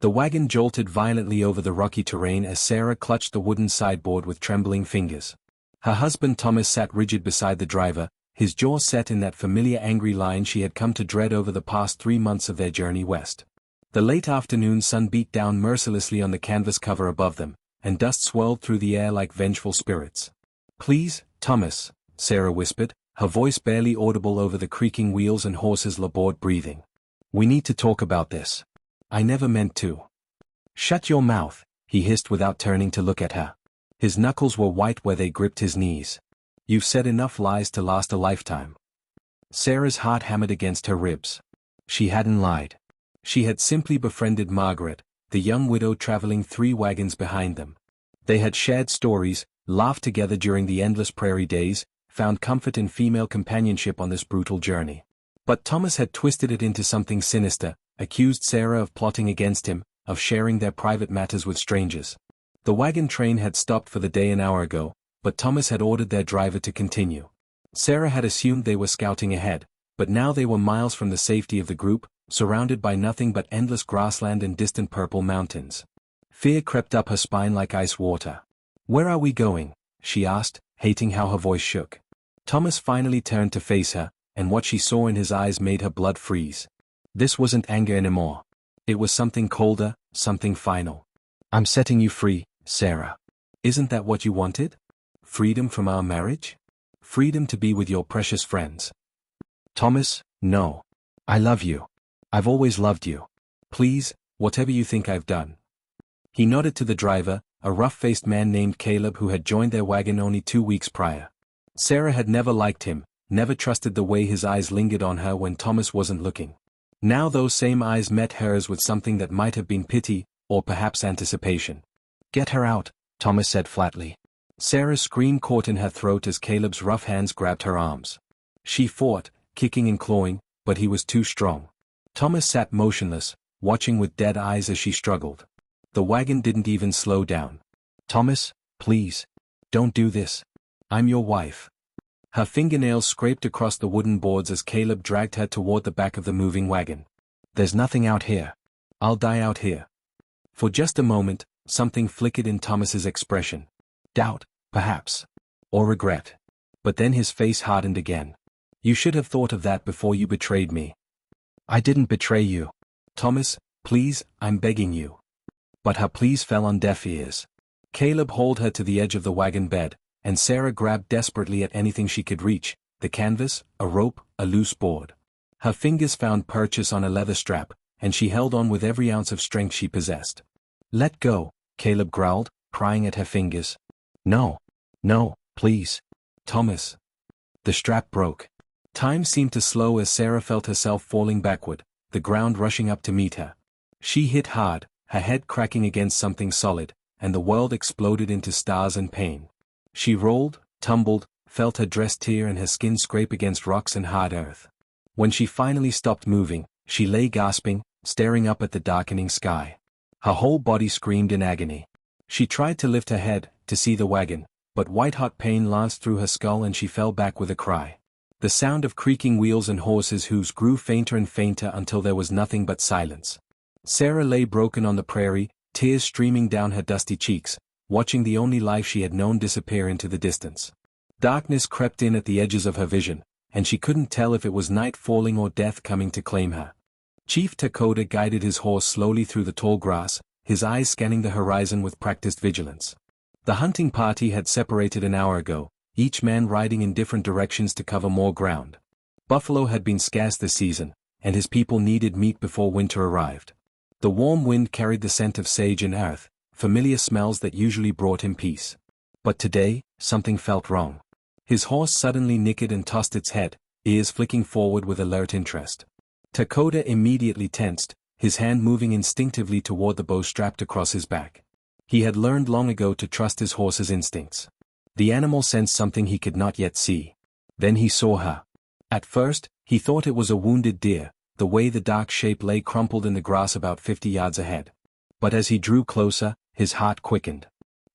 The wagon jolted violently over the rocky terrain as Sarah clutched the wooden sideboard with trembling fingers. Her husband Thomas sat rigid beside the driver, his jaw set in that familiar angry line she had come to dread over the past 3 months of their journey west. The late afternoon sun beat down mercilessly on the canvas cover above them, and dust swirled through the air like vengeful spirits. "Please, Thomas," Sarah whispered, her voice barely audible over the creaking wheels and horses' labored breathing. "We need to talk about this. I never meant to." "Shut your mouth," he hissed without turning to look at her. His knuckles were white where they gripped his knees. "You've said enough lies to last a lifetime." Sarah's heart hammered against her ribs. She hadn't lied. She had simply befriended Margaret, the young widow traveling 3 wagons behind them. They had shared stories, laughed together during the endless prairie days, found comfort in female companionship on this brutal journey. But Thomas had twisted it into something sinister, accused Sarah of plotting against him, of sharing their private matters with strangers. The wagon train had stopped for the day an hour ago, but Thomas had ordered their driver to continue. Sarah had assumed they were scouting ahead, but now they were miles from the safety of the group, surrounded by nothing but endless grassland and distant purple mountains. Fear crept up her spine like ice water. "Where are we going?" she asked, hating how her voice shook. Thomas finally turned to face her, and what she saw in his eyes made her blood freeze. This wasn't anger anymore. It was something colder, something final. "I'm setting you free, Sarah. Isn't that what you wanted? Freedom from our marriage? Freedom to be with your precious friends." "Thomas, no. I love you. I've always loved you. Please, whatever you think I've done." He nodded to the driver, a rough-faced man named Caleb who had joined their wagon only 2 weeks prior. Sarah had never liked him, never trusted the way his eyes lingered on her when Thomas wasn't looking. Now those same eyes met hers with something that might have been pity, or perhaps anticipation. "Get her out," Thomas said flatly. Sarah's scream caught in her throat as Caleb's rough hands grabbed her arms. She fought, kicking and clawing, but he was too strong. Thomas sat motionless, watching with dead eyes as she struggled. The wagon didn't even slow down. "Thomas, please. Don't do this. I'm your wife." Her fingernails scraped across the wooden boards as Caleb dragged her toward the back of the moving wagon. "There's nothing out here. I'll die out here." For just a moment, something flickered in Thomas's expression. Doubt, perhaps. Or regret. But then his face hardened again. "You should have thought of that before you betrayed me." "I didn't betray you. Thomas, please, I'm begging you." But her pleas fell on deaf ears. Caleb hauled her to the edge of the wagon bed, and Sarah grabbed desperately at anything she could reach, the canvas, a rope, a loose board. Her fingers found purchase on a leather strap, and she held on with every ounce of strength she possessed. "Let go," Caleb growled, prying at her fingers. "No. No, please. Thomas." The strap broke. Time seemed to slow as Sarah felt herself falling backward, the ground rushing up to meet her. She hit hard, her head cracking against something solid, and the world exploded into stars and pain. She rolled, tumbled, felt her dress tear and her skin scrape against rocks and hard earth. When she finally stopped moving, she lay gasping, staring up at the darkening sky. Her whole body screamed in agony. She tried to lift her head, to see the wagon, but white-hot pain lanced through her skull and she fell back with a cry. The sound of creaking wheels and horses' hooves grew fainter and fainter until there was nothing but silence. Sarah lay broken on the prairie, tears streaming down her dusty cheeks, watching the only life she had known disappear into the distance. Darkness crept in at the edges of her vision, and she couldn't tell if it was night falling or death coming to claim her. Chief Takakota guided his horse slowly through the tall grass, his eyes scanning the horizon with practiced vigilance. The hunting party had separated an hour ago, each man riding in different directions to cover more ground. Buffalo had been scarce this season, and his people needed meat before winter arrived. The warm wind carried the scent of sage and earth, familiar smells that usually brought him peace. But today, something felt wrong. His horse suddenly nickered and tossed its head, ears flicking forward with alert interest. Takakota immediately tensed, his hand moving instinctively toward the bow strapped across his back. He had learned long ago to trust his horse's instincts. The animal sensed something he could not yet see. Then he saw her. At first, he thought it was a wounded deer, the way the dark shape lay crumpled in the grass about 50 yards ahead. But as he drew closer, his heart quickened.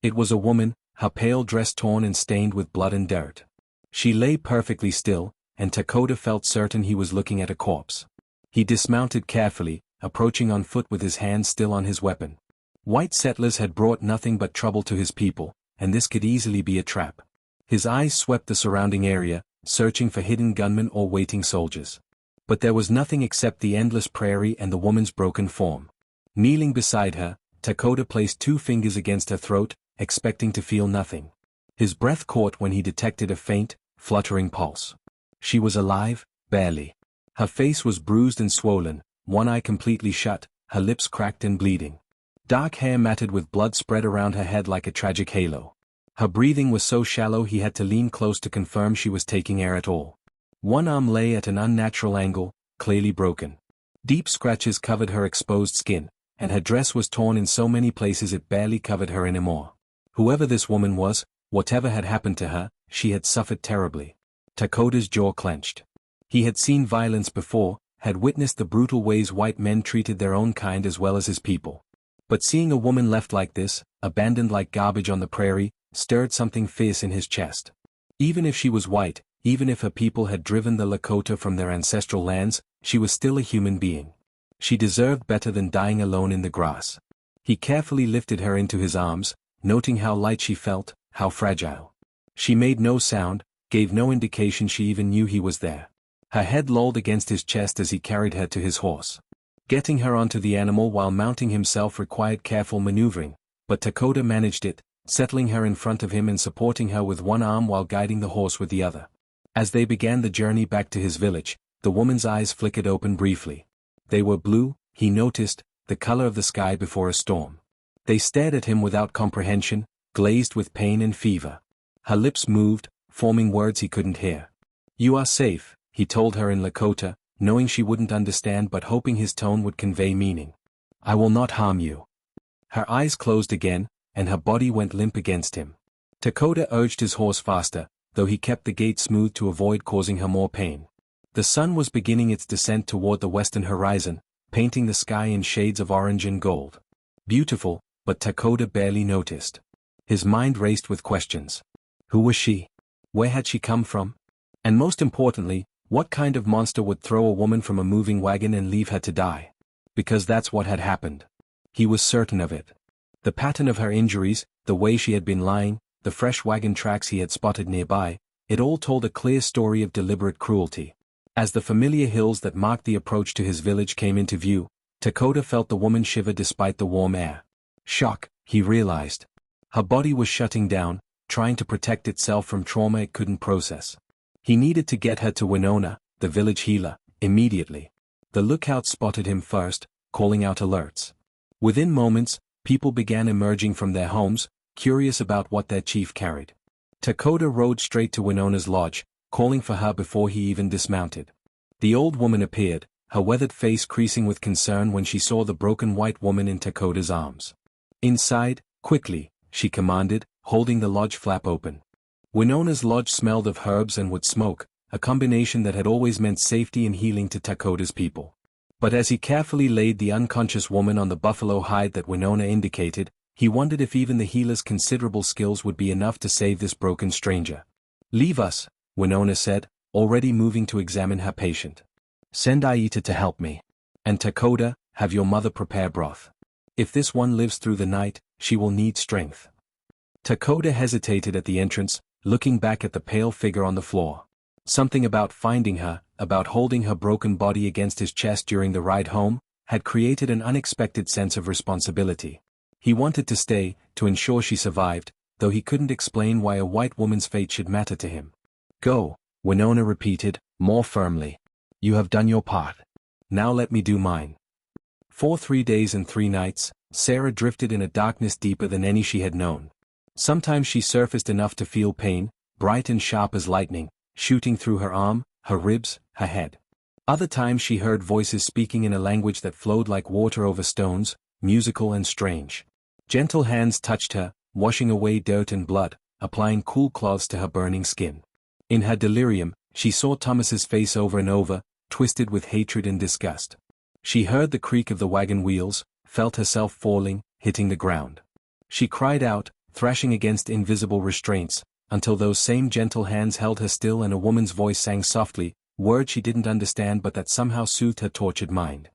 It was a woman, her pale dress torn and stained with blood and dirt. She lay perfectly still, and Takakota felt certain he was looking at a corpse. He dismounted carefully, approaching on foot with his hand still on his weapon. White settlers had brought nothing but trouble to his people, and this could easily be a trap. His eyes swept the surrounding area, searching for hidden gunmen or waiting soldiers. But there was nothing except the endless prairie and the woman's broken form. Kneeling beside her, Takakota placed 2 fingers against her throat, expecting to feel nothing. His breath caught when he detected a faint, fluttering pulse. She was alive, barely. Her face was bruised and swollen, one eye completely shut, her lips cracked and bleeding. Dark hair matted with blood spread around her head like a tragic halo. Her breathing was so shallow he had to lean close to confirm she was taking air at all. One arm lay at an unnatural angle, clearly broken. Deep scratches covered her exposed skin, and her dress was torn in so many places it barely covered her anymore. Whoever this woman was, whatever had happened to her, she had suffered terribly. Takota's jaw clenched. He had seen violence before, had witnessed the brutal ways white men treated their own kind as well as his people. But seeing a woman left like this, abandoned like garbage on the prairie, stirred something fierce in his chest. Even if she was white, even if her people had driven the Lakota from their ancestral lands, she was still a human being. She deserved better than dying alone in the grass. He carefully lifted her into his arms, noting how light she felt, how fragile. She made no sound, gave no indication she even knew he was there. Her head lolled against his chest as he carried her to his horse. Getting her onto the animal while mounting himself required careful maneuvering, but Takakota managed it, settling her in front of him and supporting her with one arm while guiding the horse with the other. As they began the journey back to his village, the woman's eyes flickered open briefly. They were blue, he noticed, the color of the sky before a storm. They stared at him without comprehension, glazed with pain and fever. Her lips moved, forming words he couldn't hear. "You are safe," he told her in Lakota, knowing she wouldn't understand but hoping his tone would convey meaning. "I will not harm you." Her eyes closed again, and her body went limp against him. Takakota urged his horse faster, though he kept the gait smooth to avoid causing her more pain. The sun was beginning its descent toward the western horizon, painting the sky in shades of orange and gold. Beautiful, but Takakota barely noticed. His mind raced with questions. Who was she? Where had she come from? And most importantly, what kind of monster would throw a woman from a moving wagon and leave her to die? Because that's what had happened. He was certain of it. The pattern of her injuries, the way she had been lying, the fresh wagon tracks he had spotted nearby, it all told a clear story of deliberate cruelty. As the familiar hills that marked the approach to his village came into view, Takakota felt the woman shiver despite the warm air. Shock, he realized. Her body was shutting down, trying to protect itself from trauma it couldn't process. He needed to get her to Winona, the village healer, immediately. The lookout spotted him first, calling out alerts. Within moments, people began emerging from their homes, curious about what their chief carried. Takakota rode straight to Winona's lodge, calling for her before he even dismounted. The old woman appeared, her weathered face creasing with concern when she saw the broken white woman in Takota's arms. "Inside, quickly," she commanded, holding the lodge flap open. Winona's lodge smelled of herbs and wood smoke, a combination that had always meant safety and healing to Takota's people. But as he carefully laid the unconscious woman on the buffalo hide that Winona indicated, he wondered if even the healer's considerable skills would be enough to save this broken stranger. "Leave us," Winona said, already moving to examine her patient. "Send Aita to help me. And Takakota, have your mother prepare broth. If this one lives through the night, she will need strength." Takakota hesitated at the entrance, looking back at the pale figure on the floor. Something about finding her, about holding her broken body against his chest during the ride home, had created an unexpected sense of responsibility. He wanted to stay, to ensure she survived, though he couldn't explain why a white woman's fate should matter to him. "Go," Winona repeated, more firmly. "You have done your part. Now let me do mine." For 3 days and 3 nights, Sarah drifted in a darkness deeper than any she had known. Sometimes she surfaced enough to feel pain, bright and sharp as lightning, shooting through her arm, her ribs, her head. Other times she heard voices speaking in a language that flowed like water over stones, musical and strange. Gentle hands touched her, washing away dirt and blood, applying cool cloths to her burning skin. In her delirium, she saw Thomas's face over and over, twisted with hatred and disgust. She heard the creak of the wagon wheels, felt herself falling, hitting the ground. She cried out, thrashing against invisible restraints, until those same gentle hands held her still and a woman's voice sang softly, words she didn't understand but that somehow soothed her tortured mind.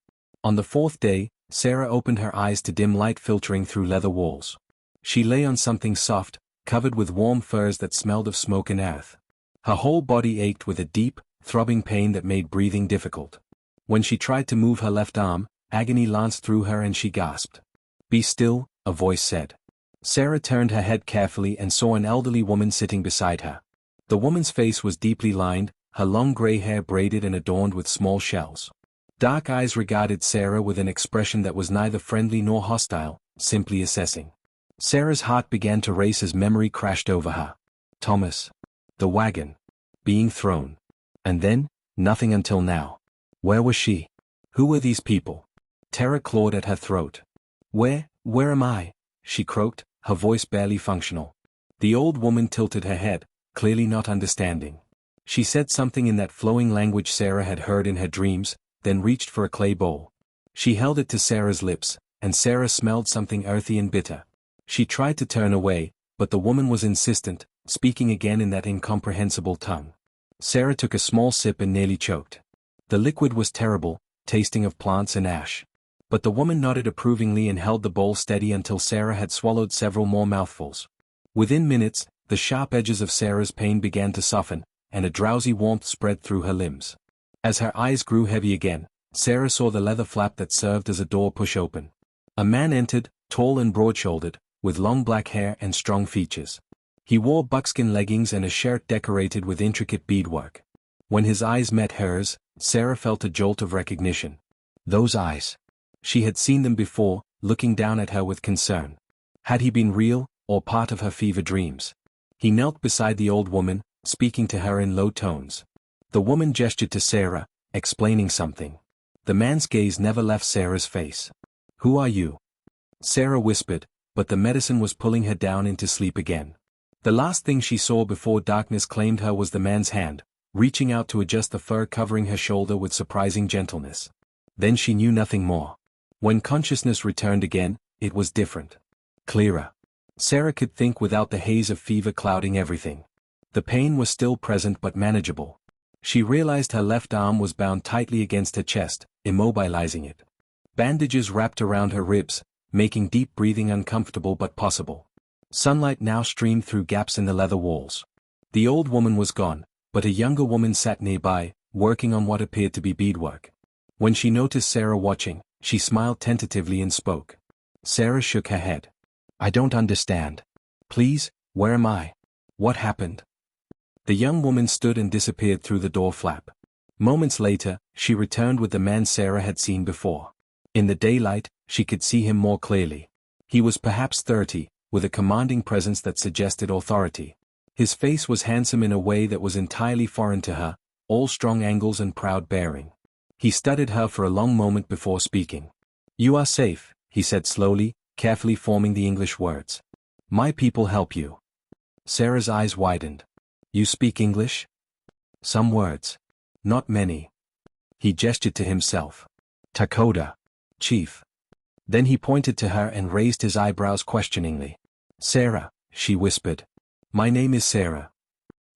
On the fourth day, Sarah opened her eyes to dim light filtering through leather walls. She lay on something soft, covered with warm furs that smelled of smoke and earth. Her whole body ached with a deep, throbbing pain that made breathing difficult. When she tried to move her left arm, agony lanced through her and she gasped. "Be still," a voice said. Sarah turned her head carefully and saw an elderly woman sitting beside her. The woman's face was deeply lined, her long gray hair braided and adorned with small shells. Dark eyes regarded Sarah with an expression that was neither friendly nor hostile, simply assessing. Sarah's heart began to race as memory crashed over her. Thomas. The wagon. Being thrown. And then, nothing until now. Where was she? Who were these people? Terror clawed at her throat. Where am I?" she croaked, her voice barely functional. The old woman tilted her head, clearly not understanding. She said something in that flowing language Sarah had heard in her dreams, then reached for a clay bowl. She held it to Sarah's lips, and Sarah smelled something earthy and bitter. She tried to turn away, but the woman was insistent, speaking again in that incomprehensible tongue. Sarah took a small sip and nearly choked. The liquid was terrible, tasting of plants and ash. But the woman nodded approvingly and held the bowl steady until Sarah had swallowed several more mouthfuls. Within minutes, the sharp edges of Sarah's pain began to soften, and a drowsy warmth spread through her limbs. As her eyes grew heavy again, Sarah saw the leather flap that served as a door push open. A man entered, tall and broad-shouldered, with long black hair and strong features. He wore buckskin leggings and a shirt decorated with intricate beadwork. When his eyes met hers, Sarah felt a jolt of recognition. Those eyes. She had seen them before, looking down at her with concern. Had he been real, or part of her fever dreams? He knelt beside the old woman, speaking to her in low tones. The woman gestured to Sarah, explaining something. The man's gaze never left Sarah's face. "Who are you?" Sarah whispered, but the medicine was pulling her down into sleep again. The last thing she saw before darkness claimed her was the man's hand, reaching out to adjust the fur covering her shoulder with surprising gentleness. Then she knew nothing more. When consciousness returned again, it was different. Clearer. Sarah could think without the haze of fever clouding everything. The pain was still present but manageable. She realized her left arm was bound tightly against her chest, immobilizing it. Bandages wrapped around her ribs, making deep breathing uncomfortable but possible. Sunlight now streamed through gaps in the leather walls. The old woman was gone, but a younger woman sat nearby, working on what appeared to be beadwork. When she noticed Sarah watching, she smiled tentatively and spoke. Sarah shook her head. "I don't understand. Please, where am I? What happened?" The young woman stood and disappeared through the door flap. Moments later, she returned with the man Sarah had seen before. In the daylight, she could see him more clearly. He was perhaps 30, with a commanding presence that suggested authority. His face was handsome in a way that was entirely foreign to her, all strong angles and proud bearing. He studied her for a long moment before speaking. "You are safe," he said slowly, carefully forming the English words. "My people help you." Sarah's eyes widened. "You speak English?" "Some words. Not many." He gestured to himself. "Takakota. Chief." Then he pointed to her and raised his eyebrows questioningly. "Sarah," she whispered. "My name is Sarah."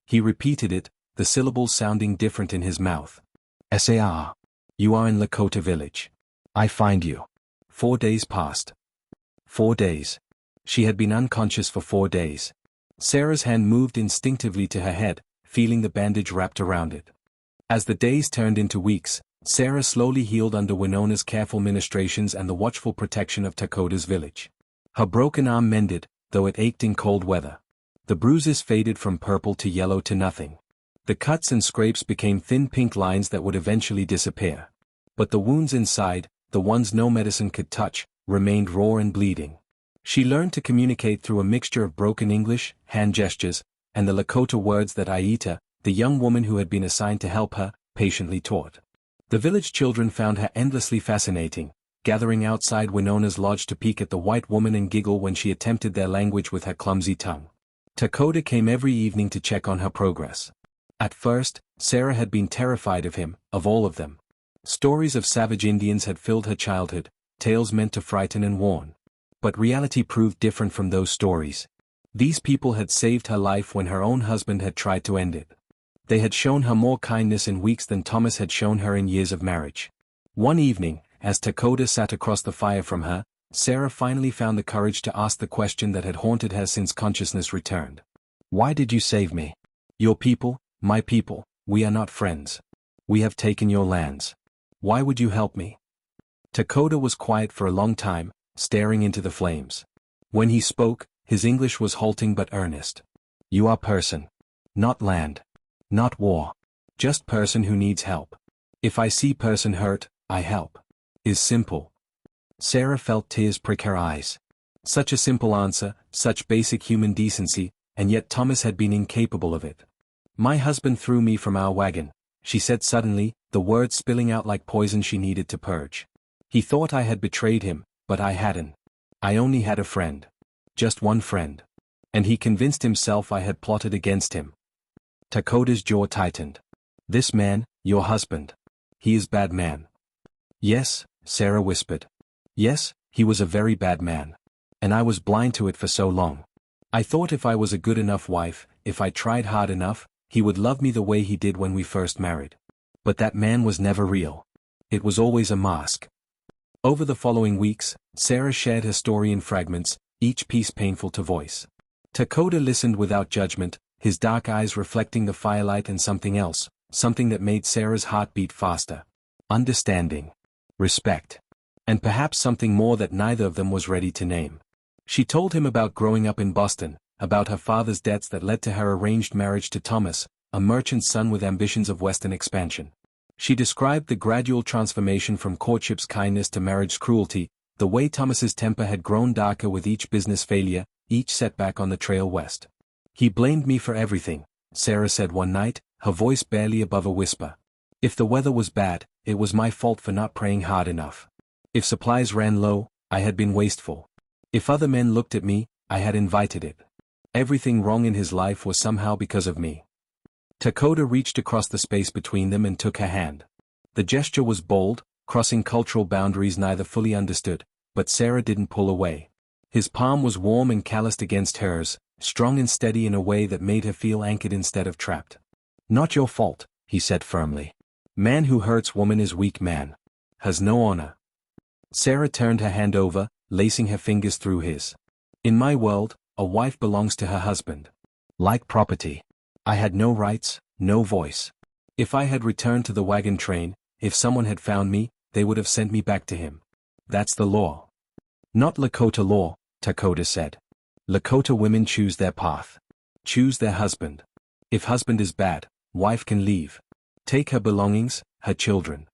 He repeated it, the syllables sounding different in his mouth. "Sar. You are in Lakota village. I find you." 4 days passed. 4 days. She had been unconscious for 4 days. Sarah's hand moved instinctively to her head, feeling the bandage wrapped around it. As the days turned into weeks, Sarah slowly healed under Winona's careful ministrations and the watchful protection of Takota's village. Her broken arm mended, though it ached in cold weather. The bruises faded from purple to yellow to nothing. The cuts and scrapes became thin pink lines that would eventually disappear. But the wounds inside, the ones no medicine could touch, remained raw and bleeding. She learned to communicate through a mixture of broken English, hand gestures, and the Lakota words that Aita, the young woman who had been assigned to help her, patiently taught. The village children found her endlessly fascinating, gathering outside Winona's lodge to peek at the white woman and giggle when she attempted their language with her clumsy tongue. Takakota came every evening to check on her progress. At first, Sarah had been terrified of him, of all of them. Stories of savage Indians had filled her childhood, tales meant to frighten and warn. But reality proved different from those stories. These people had saved her life when her own husband had tried to end it. They had shown her more kindness in weeks than Thomas had shown her in years of marriage. One evening, As Takakota sat across the fire from her, Sarah finally found the courage to ask the question that had haunted her since consciousness returned. Why did you save me? Your people, my people, we are not friends. We have taken your lands. Why would you help me? Takakota was quiet for a long time, staring into the flames. When he spoke, his English was halting but earnest. You are person. Not land. Not war. Just person who needs help. If I see person hurt, I help. Is simple. Sarah felt tears prick her eyes. Such a simple answer, such basic human decency, and yet Thomas had been incapable of it. My husband threw me from our wagon, she said suddenly, the words spilling out like poison she needed to purge. He thought I had betrayed him, but I hadn't. I only had a friend. Just one friend. And he convinced himself I had plotted against him. Takota's jaw tightened. This man, your husband. He is bad man. Yes, Sarah whispered. Yes, he was a very bad man. And I was blind to it for so long. I thought if I was a good enough wife, if I tried hard enough, he would love me the way he did when we first married. But that man was never real. It was always a mask. Over the following weeks, Sarah shared her story in fragments, each piece painful to voice. Takakota listened without judgment, his dark eyes reflecting the firelight and something else, something that made Sarah's heart beat faster. Understanding. Respect. And perhaps something more that neither of them was ready to name. She told him about growing up in Boston, about her father's debts that led to her arranged marriage to Thomas, a merchant's son with ambitions of Western expansion. She described the gradual transformation from courtship's kindness to marriage's cruelty, the way Thomas's temper had grown darker with each business failure, each setback on the trail west. He blamed me for everything, Sarah said one night, her voice barely above a whisper. If the weather was bad, it was my fault for not praying hard enough. If supplies ran low, I had been wasteful. If other men looked at me, I had invited it. Everything wrong in his life was somehow because of me. Takakota reached across the space between them and took her hand. The gesture was bold, crossing cultural boundaries neither fully understood, but Sarah didn't pull away. His palm was warm and calloused against hers, strong and steady in a way that made her feel anchored instead of trapped. Not your fault, he said firmly. Man who hurts woman is weak man. Has no honor. Sarah turned her hand over, lacing her fingers through his. In my world, a wife belongs to her husband. Like property. I had no rights, no voice. If I had returned to the wagon train, if someone had found me, they would have sent me back to him. That's the law. Not Lakota law, Takakota said. Lakota women choose their path. Choose their husband. If husband is bad, wife can leave. Take her belongings, her children.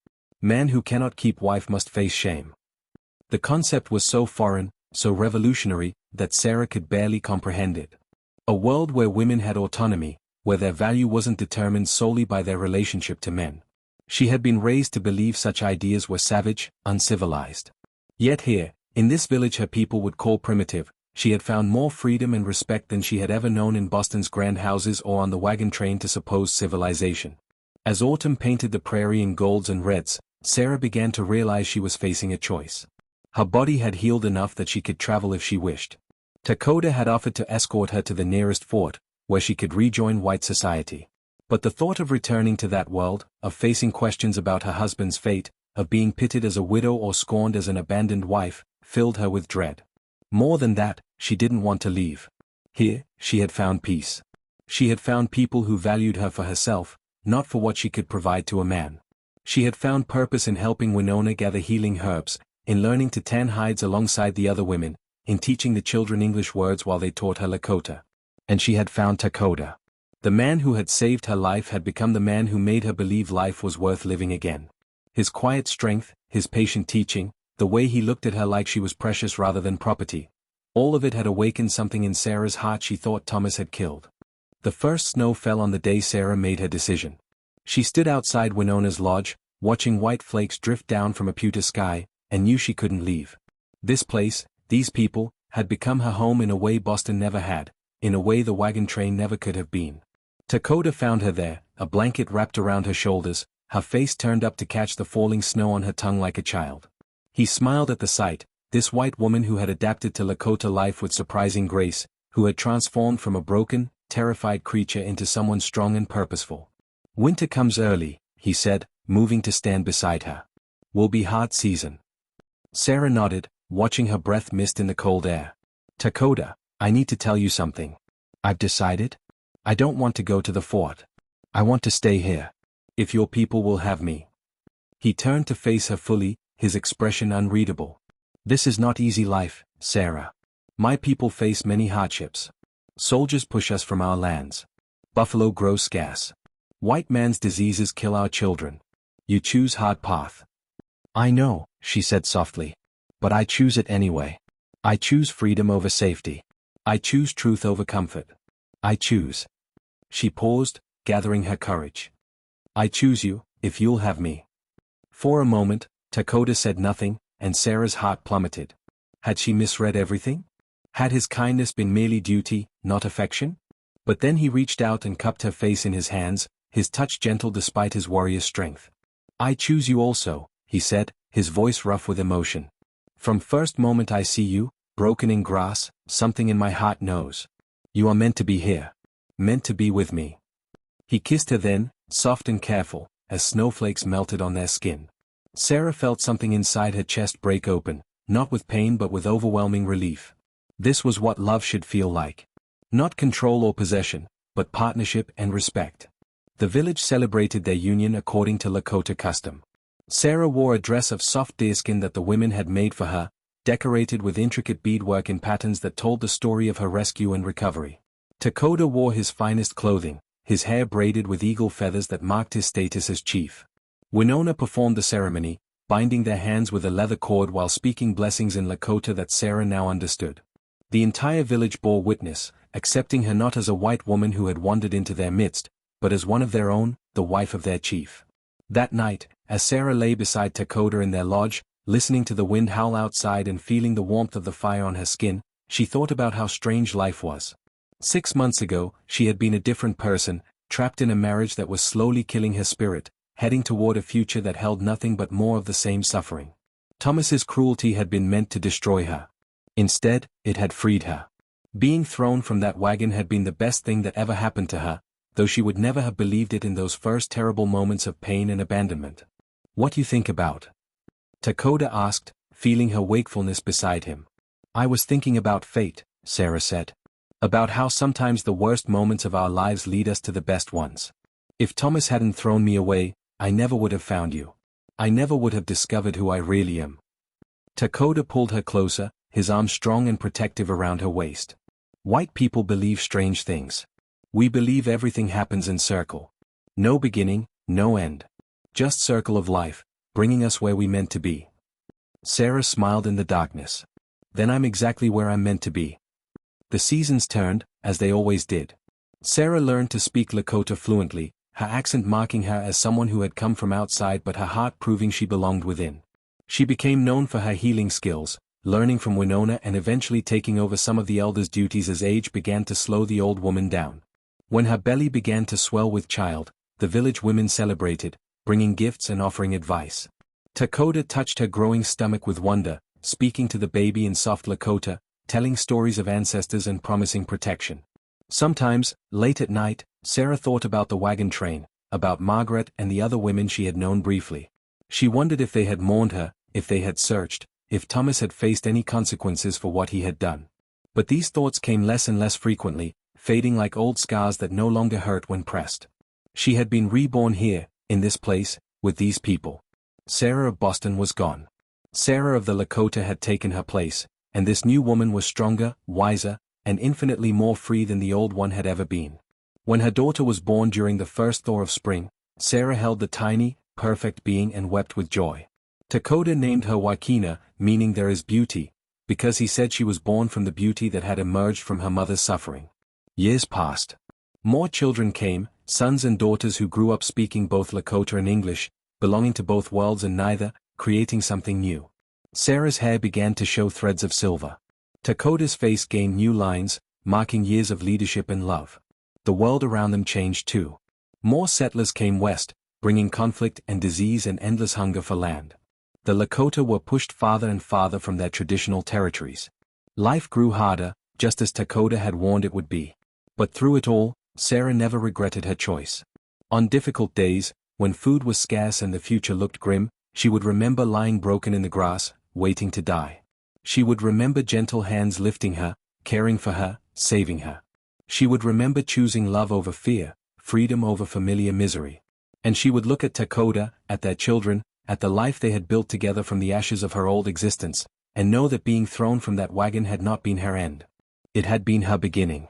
Man who cannot keep wife must face shame. The concept was so foreign, so revolutionary, that Sarah could barely comprehend it. A world where women had autonomy, where their value wasn't determined solely by their relationship to men. She had been raised to believe such ideas were savage, uncivilized. Yet here, in this village her people would call primitive, she had found more freedom and respect than she had ever known in Boston's grand houses or on the wagon train to supposed civilization. As autumn painted the prairie in golds and reds, Sarah began to realize she was facing a choice. Her body had healed enough that she could travel if she wished. Takakota had offered to escort her to the nearest fort, where she could rejoin white society. But the thought of returning to that world, of facing questions about her husband's fate, of being pitted as a widow or scorned as an abandoned wife, filled her with dread. More than that, she didn't want to leave. Here, she had found peace. She had found people who valued her for herself, not for what she could provide to a man. She had found purpose in helping Winona gather healing herbs, in learning to tan hides alongside the other women, in teaching the children English words while they taught her Lakota. And she had found Takakota. The man who had saved her life had become the man who made her believe life was worth living again. His quiet strength, his patient teaching, the way he looked at her like she was precious rather than property. All of it had awakened something in Sarah's heart she thought Thomas had killed. The first snow fell on the day Sarah made her decision. She stood outside Winona's lodge, watching white flakes drift down from a pewter sky, and knew she couldn't leave. This place, these people, had become her home in a way Boston never had, in a way the wagon train never could have been. Takakota found her there, a blanket wrapped around her shoulders, her face turned up to catch the falling snow on her tongue like a child. He smiled at the sight, this white woman who had adapted to Lakota life with surprising grace, who had transformed from a broken, terrified creature into someone strong and purposeful. Winter comes early, he said, moving to stand beside her. Will be hard season. Sarah nodded, watching her breath mist in the cold air. Takakota, I need to tell you something. I've decided. I don't want to go to the fort. I want to stay here. If your people will have me. He turned to face her fully, his expression unreadable. This is not easy life, Sarah. My people face many hardships. Soldiers push us from our lands. Buffalo grows scarce. White man's diseases kill our children. You choose hard path. I know, she said softly. But I choose it anyway. I choose freedom over safety. I choose truth over comfort. I choose. She paused, gathering her courage. I choose you, if you'll have me. For a moment, Takakota said nothing, and Sarah's heart plummeted. Had she misread everything? Had his kindness been merely duty, not affection? But then he reached out and cupped her face in his hands, his touch gentle despite his warrior strength. I choose you also, he said, his voice rough with emotion. From first moment I see you, broken in grass, something in my heart knows. You are meant to be here. Meant to be with me. He kissed her then, soft and careful, as snowflakes melted on their skin. Sarah felt something inside her chest break open, not with pain but with overwhelming relief. This was what love should feel like. Not control or possession, but partnership and respect. The village celebrated their union according to Lakota custom. Sarah wore a dress of soft deerskin that the women had made for her, decorated with intricate beadwork in patterns that told the story of her rescue and recovery. Takakota wore his finest clothing, his hair braided with eagle feathers that marked his status as chief. Winona performed the ceremony, binding their hands with a leather cord while speaking blessings in Lakota that Sarah now understood. The entire village bore witness, accepting her not as a white woman who had wandered into their midst, but as one of their own, the wife of their chief. That night, as Sarah lay beside Takakota in their lodge, listening to the wind howl outside and feeling the warmth of the fire on her skin, she thought about how strange life was. 6 months ago, she had been a different person, trapped in a marriage that was slowly killing her spirit, heading toward a future that held nothing but more of the same suffering. Thomas's cruelty had been meant to destroy her. Instead, it had freed her. Being thrown from that wagon had been the best thing that ever happened to her, though she would never have believed it in those first terrible moments of pain and abandonment. What you think about? Takakota asked, feeling her wakefulness beside him. I was thinking about fate, Sarah said. About how sometimes the worst moments of our lives lead us to the best ones. If Thomas hadn't thrown me away, I never would have found you. I never would have discovered who I really am. Takakota pulled her closer, his arm strong and protective around her waist. White people believe strange things. We believe everything happens in circle. No beginning, no end. Just circle of life, bringing us where we meant to be. Sarah smiled in the darkness. Then I'm exactly where I'm meant to be. The seasons turned, as they always did. Sarah learned to speak Lakota fluently, her accent marking her as someone who had come from outside but her heart proving she belonged within. She became known for her healing skills, learning from Winona and eventually taking over some of the elders' duties as age began to slow the old woman down. When her belly began to swell with child, the village women celebrated, bringing gifts and offering advice. Takakota touched her growing stomach with wonder, speaking to the baby in soft Lakota, telling stories of ancestors and promising protection. Sometimes, late at night, Sarah thought about the wagon train, about Margaret and the other women she had known briefly. She wondered if they had mourned her, if they had searched, if Thomas had faced any consequences for what he had done. But these thoughts came less and less frequently, fading like old scars that no longer hurt when pressed. She had been reborn here, in this place, with these people. Sarah of Boston was gone. Sarah of the Lakota had taken her place, and this new woman was stronger, wiser, and infinitely more free than the old one had ever been. When her daughter was born during the first thaw of spring, Sarah held the tiny, perfect being and wept with joy. Takakota named her Wakina, meaning there is beauty, because he said she was born from the beauty that had emerged from her mother's suffering. Years passed. More children came, sons and daughters who grew up speaking both Lakota and English, belonging to both worlds and neither, creating something new. Sarah's hair began to show threads of silver. Takota's face gained new lines, marking years of leadership and love. The world around them changed too. More settlers came west, bringing conflict and disease and endless hunger for land. The Lakota were pushed farther and farther from their traditional territories. Life grew harder, just as Takakota had warned it would be. But through it all, Sarah never regretted her choice. On difficult days, when food was scarce and the future looked grim, She would remember lying broken in the grass, waiting to die. She would remember gentle hands lifting her, caring for her, saving her. She would remember choosing love over fear, freedom over familiar misery. And she would look at Takakota, at their children, at the life they had built together from the ashes of her old existence, and know that being thrown from that wagon had not been her end. It had been her beginning.